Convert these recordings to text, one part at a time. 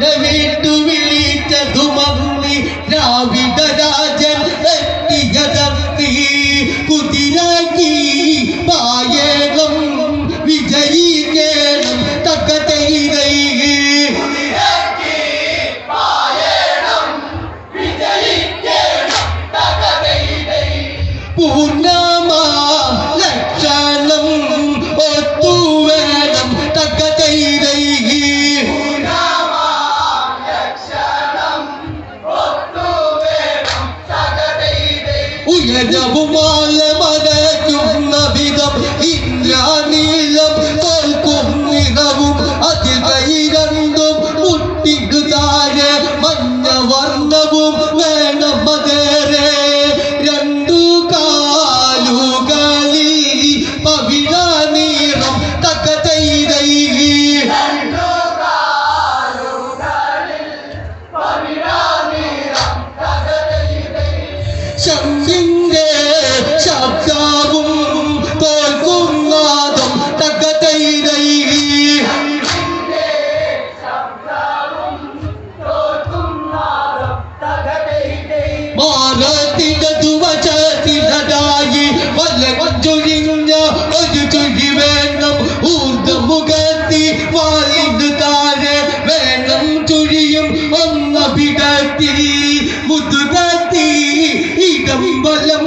അച്ഛനെ വിട്ടു വിളിച്ചതുമന്നി ദ്രാവിഡരാജൻ എത്തിയതർത്തി കുതിരാക്കി പായേണം വിജയിക്കേണം തക്കതൈതൈ പൂർണ്ണമ ലക്ഷണം ഒത്തുവേണം തക്കതൈതൈ ഉയരവുമാല മരയ്ക്കുന്ന വിധം ഇന്ദ്രാനീലം തോൽക്കും നിറവും അതിൽ കൈരണ്ടും മുട്ടിക്കു താഴെ മഞ്ഞ വർണ്ണവും വേണം അതേറെ രണ്ടു കാലുകളിൽ പവിഴ നീളം തക്കതൈതൈ ശംഖിന്റെ ശബ്ദവും തോൽക്കും നാദം തക്കതൈതൈ മാറത്തിടതു വശത്തിലതായി വലഞ്ഞൊഴിഞ്ഞ ഒരു ചുഴി വേണം ഊർദ്ധമുഖത്തി വാലിന് താഴെ വേണം ചുഴിയും ഒന്നഭിടത്തി മുതുകത്തി ഇടം വലം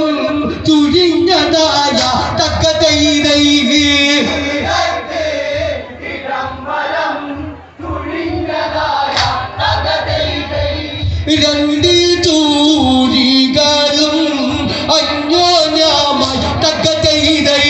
ചുഴിഞ്ഞതായ തക്കതൈതൈ രണ്ടിൽ ചൂരികളും അന്യോന്യമായി തക്കതൈതൈ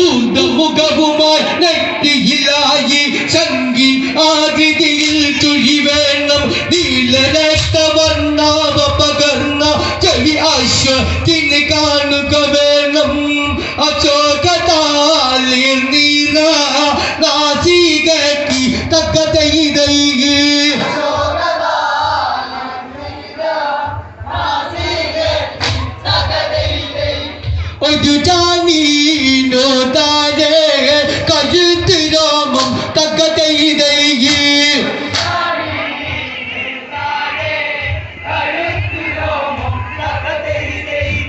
ഊർദ്ധമുഖവുമായി നെറ്റിയിലായി ശങ്കി ആകൃതിയിൽ ചുഴി വേണം നീലരക്തവർണ്ണാവ പകർന്ന ചെവി അശ്വത്തിന് കാണുക വേണം അശോകതാലിൽ നീല നാസികയ്ക്ക് തക്കതൈതൈ ഒരു ജാനീനോ താഴെ കഴുത്ത് രോമം തക്കതൈതൈ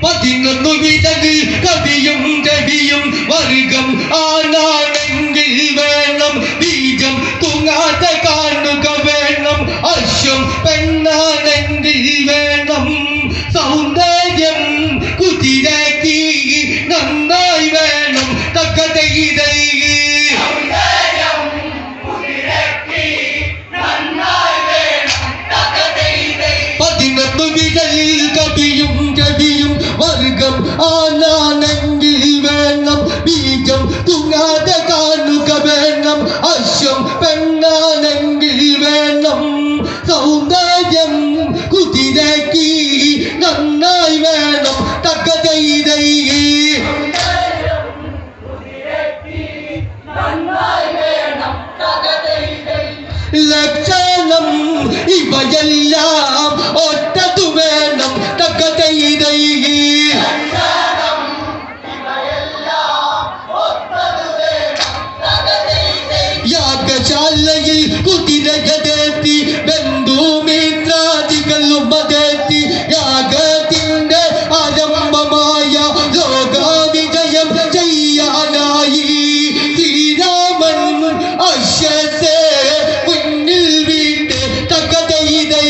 പതിനൊന്നു വിതകൾ കവിയും രവിയും വർഗം ആനാണെങ്കിൽ വേണം ബീജം തൂങ്ങാതെ കാണുക വേണം അശ്വം പെണ്ണാണെങ്കിൽ വേണം സൗന്ദര്യം കുതിരക്കി നന്നായി വേണം തക്കതൈതൈ പതിനൊന്നു വിതലിൽ കവിയും രവിയും വർഗം ആനാണെങ്കിൽ വേണം ബീജം തൂങ്ങാതെ കാണുക വേണം അശ്വം പെണ്ണാണെങ്കിൽ വേണം സൗന്ദര്യം കുതിരക്കി നന്നായി വേണം തക്കതൈതൈ ലക്ഷണം ഇവയെല്ലാം ഒറ്റതു വേണം തക്കതൈതൈ യാഗശാലയിൽ കുതിരയതെത്തി ബന്ധുമിത്രാദികളും അതെത്തി യാഗത്തിന്റെ ആരംഭമായ ലോകാവിജയം ചെയ്യാനായി ശ്രീരാമൻ അശ്വത്തെ മുന്നിൽ വിട്ട് തക്കതൈതൈ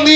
നീ